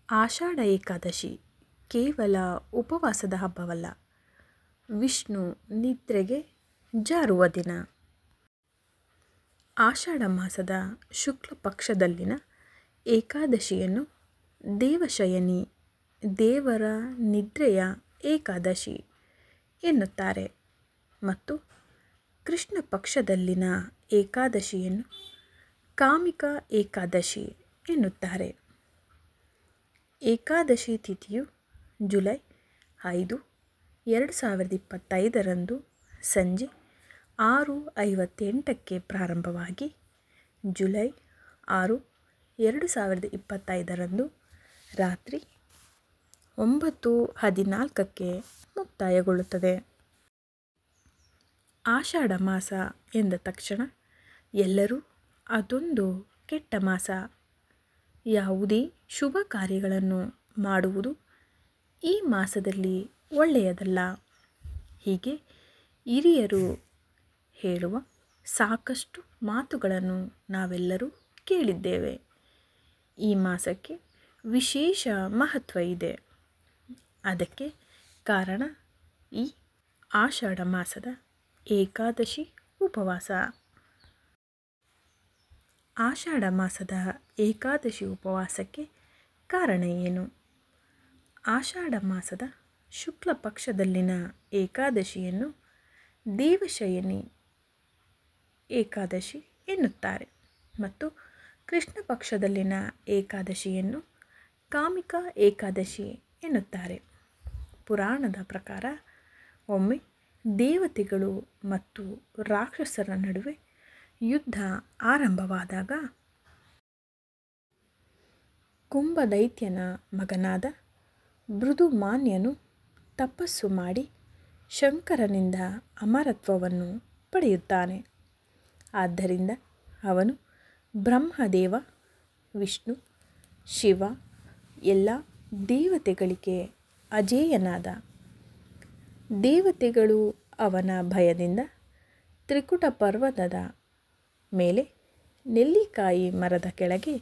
ಆಷಾಢ ಏಕಾದಶಿ ಕೇವಲ ಉಪವಾಸದ ಹಬ್ಬವಲ್ಲ, ವಿಷ್ಣು ನಿದ್ರೆಗೆ ಜಾರುವ ದಿನ. ಆಷಾಢ ಮಾಸದ ಶುಕ್ಲ ಪಕ್ಷದಲ್ಲಿನ ಏಕಾದಶಿಯನ್ನು ದೇವಶಯನಿ, ದೇವರ ನಿದ್ರೆಯ ಏಕಾದಶಿ ಎನ್ನುತ್ತಾರೆ ಮತ್ತು ಕೃಷ್ಣ ಪಕ್ಷದಲ್ಲಿನ ಏಕಾದಶಿಯನ್ನು ಕಾಮಿಕ ಏಕಾದಶಿ ಎನ್ನುತ್ತಾರೆ. ಏಕಾದಶಿ ತಿಥಿಯು ಜುಲೈ 5, 2025 ಸಂಜೆ 6:58 ಪ್ರಾರಂಭವಾಗಿ ಜುಲೈ 6, 2025 ರಾತ್ರಿ 9:14 ಮುಕ್ತಾಯಗೊಳ್ಳುತ್ತದೆ. ಆಷಾಢ ಮಾಸ ಎಂದ ತಕ್ಷಣ ಎಲ್ಲರೂ ಅದೊಂದು ಕೆಟ್ಟ ಮಾಸ, ಯಾವುದೇ ಶುಭ ಕಾರ್ಯಗಳನ್ನು ಮಾಡುವುದು ಈ ಮಾಸದಲ್ಲಿ ಒಳ್ಳೆಯದಲ್ಲ, ಹೀಗೆ ಹಿರಿಯರು ಹೇಳುವ ಸಾಕಷ್ಟು ಮಾತುಗಳನ್ನು ನಾವೆಲ್ಲರೂ ಕೇಳಿದ್ದೇವೆ. ಈ ಮಾಸಕ್ಕೆ ವಿಶೇಷ ಮಹತ್ವ ಇದೆ. ಅದಕ್ಕೆ ಕಾರಣ ಈ ಆಷಾಢ ಮಾಸದ ಏಕಾದಶಿ ಉಪವಾಸ. ಆಷಾಢ ಮಾಸದ ಏಕಾದಶಿ ಉಪವಾಸಕ್ಕೆ ಕಾರಣ ಏನು? ಆಷಾಢ ಮಾಸದ ಶುಕ್ಲ ಪಕ್ಷದಲ್ಲಿನ ಏಕಾದಶಿಯನ್ನು ದೇವಶಯನಿ ಏಕಾದಶಿ ಎನ್ನುತ್ತಾರೆ ಮತ್ತು ಕೃಷ್ಣ ಪಕ್ಷದಲ್ಲಿನ ಏಕಾದಶಿಯನ್ನು ಕಾಮಿಕ ಏಕಾದಶಿ ಎನ್ನುತ್ತಾರೆ. ಪುರಾಣದ ಪ್ರಕಾರ ಒಮ್ಮೆ ದೇವತೆಗಳು ಮತ್ತು ರಾಕ್ಷಸರ ನಡುವೆ ಯುದ್ಧ ಆರಂಭವಾದಾಗ ಕುಂಭದೈತ್ಯನ ಮಗನಾದ ಮೃದುಮಾನ್ಯನು ತಪಸ್ಸು ಮಾಡಿ ಶಂಕರನಿಂದ ಅಮರತ್ವವನ್ನು ಪಡೆಯುತ್ತಾನೆ. ಆದ್ದರಿಂದ ಅವನು ಬ್ರಹ್ಮದೇವ, ವಿಷ್ಣು, ಶಿವ ಎಲ್ಲ ದೇವತೆಗಳಿಗೆ ಅಜೇಯನಾದ. ದೇವತೆಗಳು ಅವನ ಭಯದಿಂದ ತ್ರಿಕುಟ ಪರ್ವತದ ಮೇಲೆ ನೆಲ್ಲಿಕಾಯಿ ಮರದ ಕೆಳಗೆ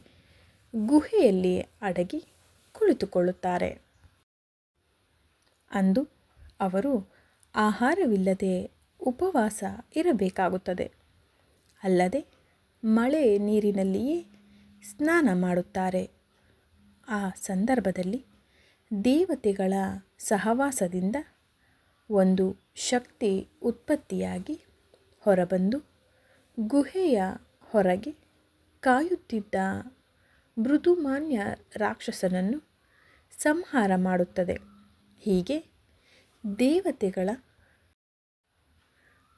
ಗುಹೆಯಲ್ಲಿ ಅಡಗಿ ಕುಳಿತುಕೊಳ್ಳುತ್ತಾರೆ. ಅಂದು ಅವರು ಆಹಾರವಿಲ್ಲದೆ ಉಪವಾಸ ಇರಬೇಕಾಗುತ್ತದೆ. ಅಲ್ಲದೆ ಮಳೆ ನೀರಿನಲ್ಲಿಯೇ ಸ್ನಾನ ಮಾಡುತ್ತಾರೆ. ಆ ಸಂದರ್ಭದಲ್ಲಿ ದೇವತೆಗಳ ಸಹವಾಸದಿಂದ ಒಂದು ಶಕ್ತಿ ಉತ್ಪತ್ತಿಯಾಗಿ ಹೊರಬಂದು ಗುಹೆಯ ಹೊರಗೆ ಕಾಯುತ್ತಿದ್ದ ಮೃದುಮಾನ್ಯ ರಾಕ್ಷಸನನ್ನು ಸಂಹಾರ ಮಾಡುತ್ತದೆ. ಹೀಗೆ ದೇವತೆಗಳ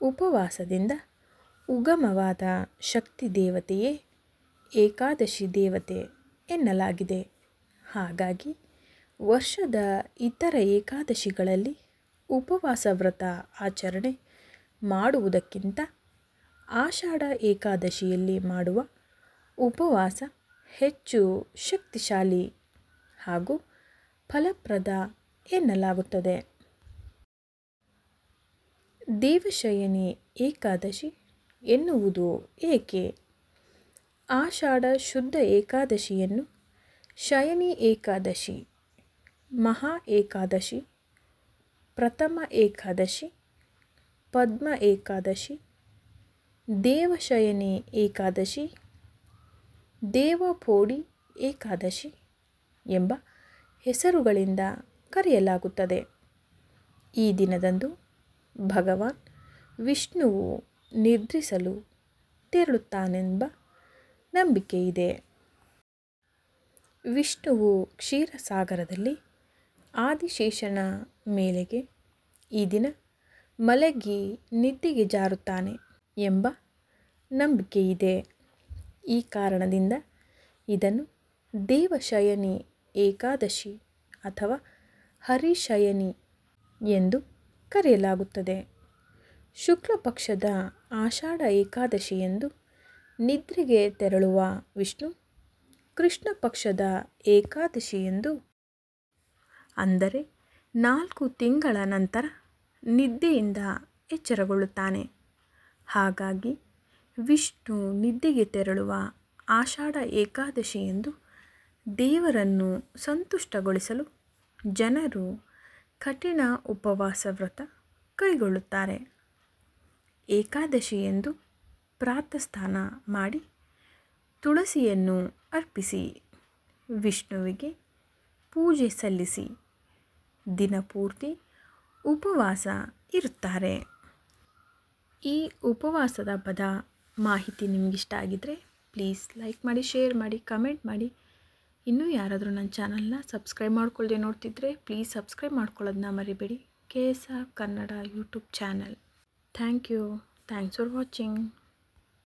ಉಪವಾಸದಿಂದ ಉಗಮವಾದ ಶಕ್ತಿ ದೇವತೆಯೇ ಏಕಾದಶಿ ದೇವತೆ ಎನ್ನಲಾಗಿದೆ. ಹಾಗಾಗಿ ವರ್ಷದ ಇತರ ಏಕಾದಶಿಗಳಲ್ಲಿ ಉಪವಾಸ ವ್ರತ ಆಚರಣೆ ಮಾಡುವುದಕ್ಕಿಂತ ಆಷಾಢ ಏಕಾದಶಿಯಲ್ಲಿ ಮಾಡುವ ಉಪವಾಸ ಹೆಚ್ಚು ಶಕ್ತಿಶಾಲಿ ಹಾಗೂ ಫಲಪ್ರದ ಎನ್ನಲಾಗುತ್ತದೆ. ದೇವಶಯನಿ ಏಕಾದಶಿ ಎನ್ನುವುದು ಏಕೆ? ಆಷಾಢ ಶುದ್ಧ ಏಕಾದಶಿಯನ್ನು ಶಯನಿ ಏಕಾದಶಿ, ಮಹಾ ಏಕಾದಶಿ, ಪ್ರಥಮ ಏಕಾದಶಿ, ಪದ್ಮ ಏಕಾದಶಿ, ದೇವಶಯನಿ ಏಕಾದಶಿ, ದೇವಪೋಡಿ ಏಕಾದಶಿ ಎಂಬ ಹೆಸರುಗಳಿಂದ ಕರೆಯಲಾಗುತ್ತದೆ. ಈ ದಿನದಂದು ಭಗವಾನ್ ವಿಷ್ಣುವು ನಿದ್ರಿಸಲು ತೆರಳುತ್ತಾನೆಂಬ ನಂಬಿಕೆಯಿದೆ. ವಿಷ್ಣುವು ಕ್ಷೀರಸಾಗರದಲ್ಲಿ ಆದಿಶೇಷನ ಮೇಲೆಗೆ ಈ ದಿನ ಮಲಗಿ ನಿದ್ದೆಗೆ ಜಾರುತ್ತಾನೆ ಎಂಬ ನಂಬಿಕೆಯಿದೆ. ಈ ಕಾರಣದಿಂದ ಇದನ್ನು ದೇವಶಯನಿ ಏಕಾದಶಿ ಅಥವಾ ಹರಿಶಯನಿ ಎಂದು ಕರೆಯಲಾಗುತ್ತದೆ. ಶುಕ್ಲ ಪಕ್ಷದ ಆಷಾಢ ಏಕಾದಶಿಯಂದು ನಿದ್ರೆಗೆ ತೆರಳುವ ವಿಷ್ಣು ಕೃಷ್ಣ ಪಕ್ಷದ ಏಕಾದಶಿಯಂದು, ಅಂದರೆ 4 ತಿಂಗಳ ನಂತರ ನಿದ್ದೆಯಿಂದ ಎಚ್ಚರಗೊಳ್ಳುತ್ತಾನೆ. ಹಾಗಾಗಿ ವಿಷ್ಣು ನಿದ್ದೆಗೆ ತೆರಳುವ ಆಷಾಢ ಏಕಾದಶಿಯಂದು ದೇವರನ್ನು ಸಂತುಷ್ಟಗೊಳಿಸಲು ಜನರು ಕಠಿಣ ಉಪವಾಸ ವ್ರತ ಕೈಗೊಳ್ಳುತ್ತಾರೆ. ಏಕಾದಶಿಯಂದು ಪ್ರಾತಃಸ್ನಾನ ಮಾಡಿ ತುಳಸಿಯನ್ನು ಅರ್ಪಿಸಿ ವಿಷ್ಣುವಿಗೆ ಪೂಜೆ ಸಲ್ಲಿಸಿ ದಿನಪೂರ್ತಿ ಉಪವಾಸ ಇರುತ್ತಾರೆ. ಈ ಉಪವಾಸದ ಹಬ್ಬದ ಮಾಹಿತಿ ನಿಮಗಿಷ್ಟ ಆಗಿದ್ದರೆ ಪ್ಲೀಸ್ ಲೈಕ್ ಮಾಡಿ, ಶೇರ್ ಮಾಡಿ, ಕಮೆಂಟ್ ಮಾಡಿ. ಇನ್ನೂ ಯಾರಾದರೂ ನನ್ನ ಚಾನಲ್ನ ಸಬ್ಸ್ಕ್ರೈಬ್ ಮಾಡ್ಕೊಳ್ಳದೆ ನೋಡ್ತಿದ್ರೆ ಪ್ಲೀಸ್ ಸಬ್ಸ್ಕ್ರೈಬ್ ಮಾಡ್ಕೊಳ್ಳೋದನ್ನ ಮರಿಬೇಡಿ. KSR Kannada YouTube channel. Thank you. Thanks for watching.